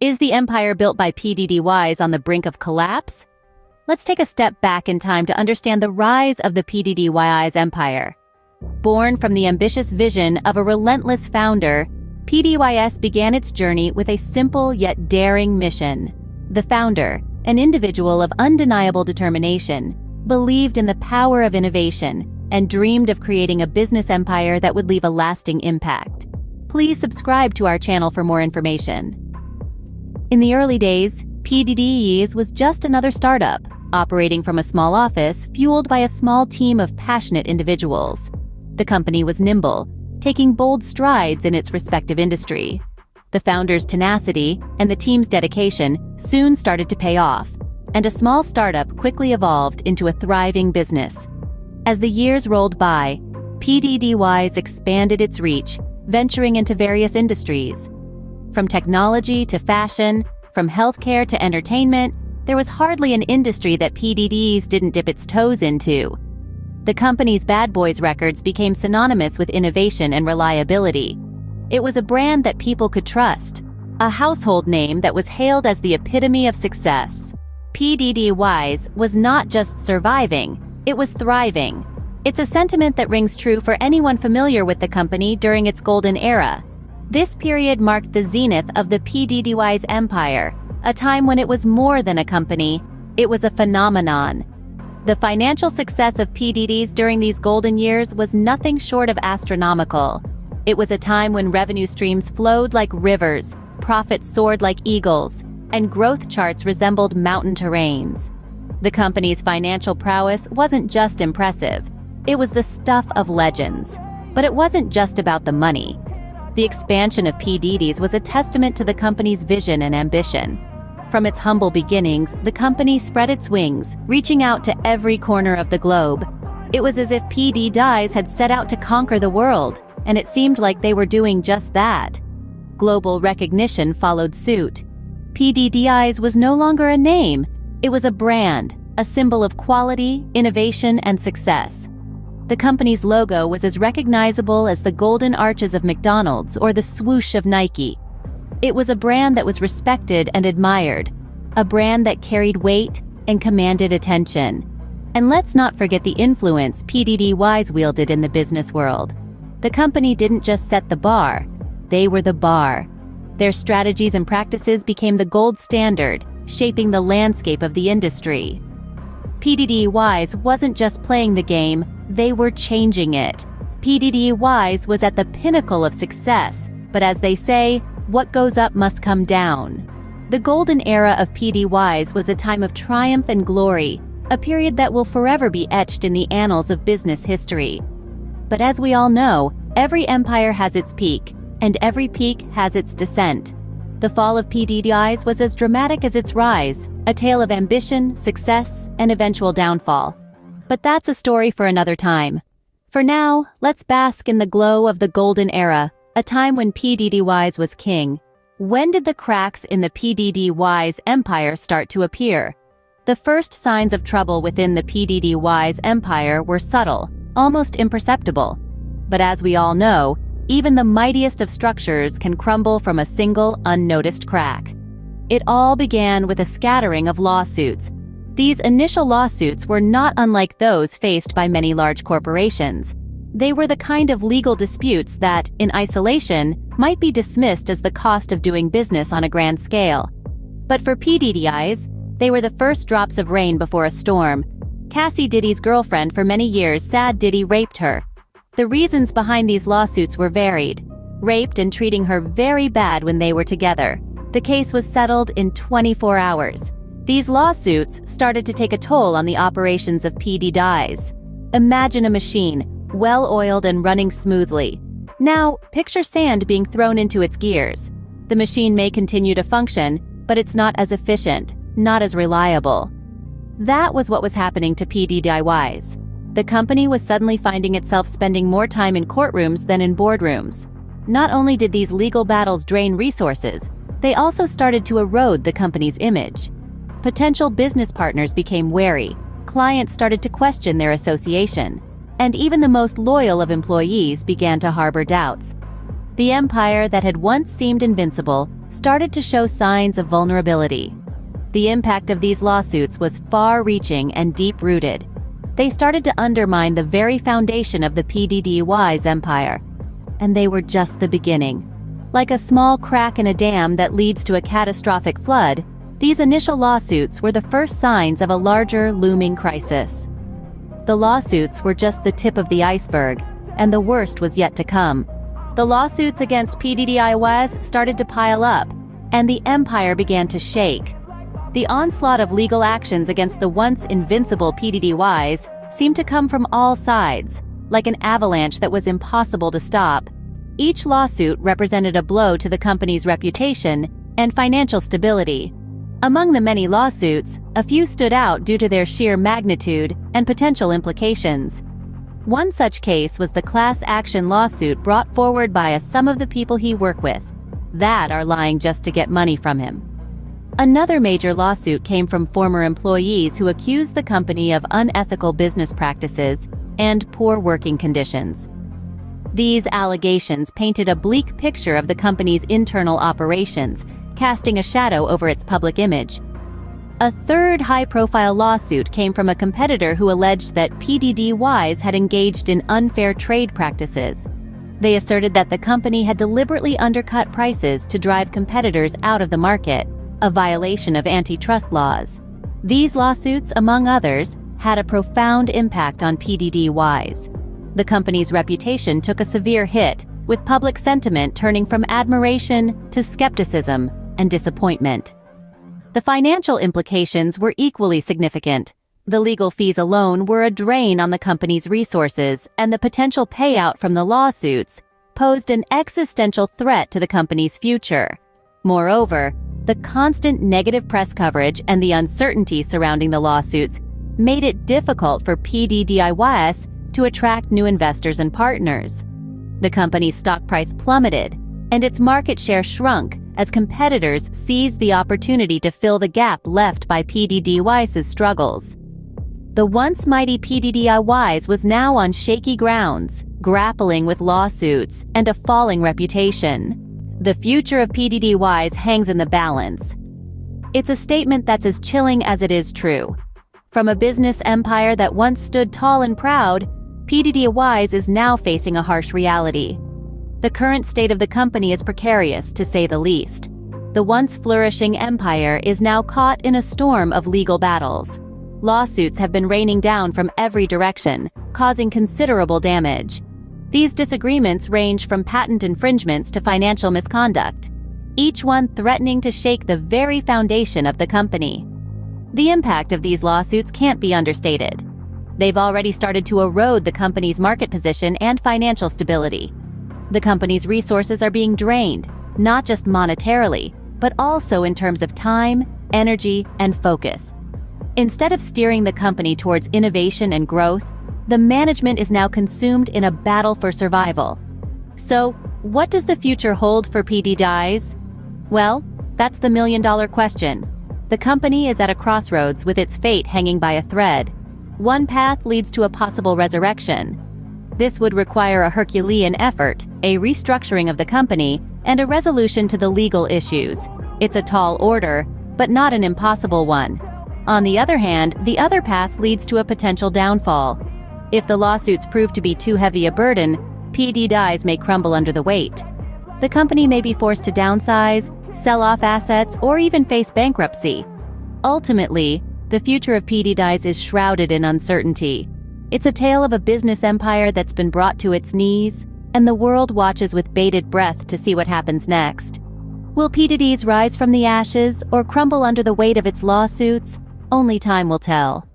Is the empire built by Pdiddys on the brink of collapse? Let's take a step back in time to understand the rise of the Pdiddys empire. Born from the ambitious vision of a relentless founder, Pdiddys began its journey with a simple yet daring mission. The founder, an individual of undeniable determination, believed in the power of innovation and dreamed of creating a business empire that would leave a lasting impact. Please subscribe to our channel for more information. In the early days, Pdiddys was just another startup, operating from a small office fueled by a small team of passionate individuals. The company was nimble, taking bold strides in its respective industry. The founder's tenacity and the team's dedication soon started to pay off, and a small startup quickly evolved into a thriving business. As the years rolled by, Pdiddys expanded its reach, venturing into various industries. From technology to fashion, from healthcare to entertainment, there was hardly an industry that Pdiddys didn't dip its toes into. The company's Bad Boys records became synonymous with innovation and reliability. It was a brand that people could trust, a household name that was hailed as the epitome of success. Pdiddys was not just surviving, it was thriving. It's a sentiment that rings true for anyone familiar with the company during its golden era. This period marked the zenith of the Pdiddys empire, a time when it was more than a company, it was a phenomenon. The financial success of Pdiddys during these golden years was nothing short of astronomical. It was a time when revenue streams flowed like rivers, profits soared like eagles, and growth charts resembled mountain terrains. The company's financial prowess wasn't just impressive, it was the stuff of legends. But it wasn't just about the money. The expansion of Pdiddys was a testament to the company's vision and ambition. From its humble beginnings, the company spread its wings, reaching out to every corner of the globe. It was as if Pdiddys had set out to conquer the world, and it seemed like they were doing just that. Global recognition followed suit. Pdiddys was no longer a name, it was a brand, a symbol of quality, innovation, and success. The company's logo was as recognizable as the golden arches of McDonald's or the swoosh of Nike. It was a brand that was respected and admired, a brand that carried weight and commanded attention. And let's not forget the influence Pdiddys wielded in the business world. The company didn't just set the bar, they were the bar. Their strategies and practices became the gold standard, shaping the landscape of the industry. Pdiddys wasn't just playing the game, they were changing it. Pdiddys was at the pinnacle of success, but as they say, what goes up must come down. The golden era of Pdiddys was a time of triumph and glory, a period that will forever be etched in the annals of business history. But as we all know, every empire has its peak, and every peak has its descent. The fall of Pdiddys was as dramatic as its rise, a tale of ambition, success, and eventual downfall. But that's a story for another time. For now, let's bask in the glow of the golden era, a time when Pdiddys was king. When did the cracks in the Pdiddys empire start to appear? The first signs of trouble within the Pdiddys empire were subtle, almost imperceptible. But as we all know, even the mightiest of structures can crumble from a single unnoticed crack. It all began with a scattering of lawsuits. These initial lawsuits were not unlike those faced by many large corporations. They were the kind of legal disputes that, in isolation, might be dismissed as the cost of doing business on a grand scale. But for Pdiddys, they were the first drops of rain before a storm. Cassie Diddy's girlfriend for many years said Diddy raped her. The reasons behind these lawsuits were varied. Raped and treating her very bad when they were together. The case was settled in 24 hours. These lawsuits started to take a toll on the operations of Pdiddys. Imagine a machine, well-oiled and running smoothly. Now, picture sand being thrown into its gears. The machine may continue to function, but it's not as efficient, not as reliable. That was what was happening to Pdiddys. The company was suddenly finding itself spending more time in courtrooms than in boardrooms. Not only did these legal battles drain resources, they also started to erode the company's image. Potential business partners became wary, clients started to question their association, and even the most loyal of employees began to harbor doubts. The empire that had once seemed invincible started to show signs of vulnerability. The impact of these lawsuits was far-reaching and deep-rooted. They started to undermine the very foundation of the Pdiddys empire. And they were just the beginning. Like a small crack in a dam that leads to a catastrophic flood, these initial lawsuits were the first signs of a larger, looming crisis. The lawsuits were just the tip of the iceberg, and the worst was yet to come. The lawsuits against Pdiddys started to pile up, and the empire began to shake. The onslaught of legal actions against the once invincible Pdiddys seemed to come from all sides, like an avalanche that was impossible to stop. Each lawsuit represented a blow to the company's reputation and financial stability. Among the many lawsuits, a few stood out due to their sheer magnitude and potential implications. One such case was the class action lawsuit brought forward by some of the people he worked with, that are lying just to get money from him. Another major lawsuit came from former employees who accused the company of unethical business practices and poor working conditions. These allegations painted a bleak picture of the company's internal operations, casting a shadow over its public image. A third high-profile lawsuit came from a competitor who alleged that Pdiddys had engaged in unfair trade practices. They asserted that the company had deliberately undercut prices to drive competitors out of the market, a violation of antitrust laws. These lawsuits, among others, had a profound impact on Pdiddys. The company's reputation took a severe hit, with public sentiment turning from admiration to skepticism and disappointment. The financial implications were equally significant. The legal fees alone were a drain on the company's resources, and the potential payout from the lawsuits posed an existential threat to the company's future. Moreover, the constant negative press coverage and the uncertainty surrounding the lawsuits made it difficult for Pdiddys to attract new investors and partners. The company's stock price plummeted, and its market share shrunk as competitors seized the opportunity to fill the gap left by Pdiddys' struggles. The once mighty Pdiddys was now on shaky grounds, grappling with lawsuits and a falling reputation. The future of Pdiddys hangs in the balance. It's a statement that's as chilling as it is true. From a business empire that once stood tall and proud, Pdiddys is now facing a harsh reality. The current state of the company is precarious, to say the least. The once flourishing empire is now caught in a storm of legal battles. Lawsuits have been raining down from every direction, causing considerable damage. These disagreements range from patent infringements to financial misconduct, each one threatening to shake the very foundation of the company. The impact of these lawsuits can't be understated. They've already started to erode the company's market position and financial stability. The company's resources are being drained, not just monetarily, but also in terms of time, energy, and focus. Instead of steering the company towards innovation and growth, the management is now consumed in a battle for survival. So, what does the future hold for Pdiddys? Well, that's the million-dollar question. The company is at a crossroads with its fate hanging by a thread. One path leads to a possible resurrection. This would require a Herculean effort, a restructuring of the company, and a resolution to the legal issues. It's a tall order, but not an impossible one. On the other hand, the other path leads to a potential downfall. If the lawsuits prove to be too heavy a burden, Pdiddys may crumble under the weight. The company may be forced to downsize, sell off assets, or even face bankruptcy. Ultimately, the future of Pdiddys is shrouded in uncertainty. It's a tale of a business empire that's been brought to its knees, and the world watches with bated breath to see what happens next. Will Pdiddys rise from the ashes or crumble under the weight of its lawsuits? Only time will tell.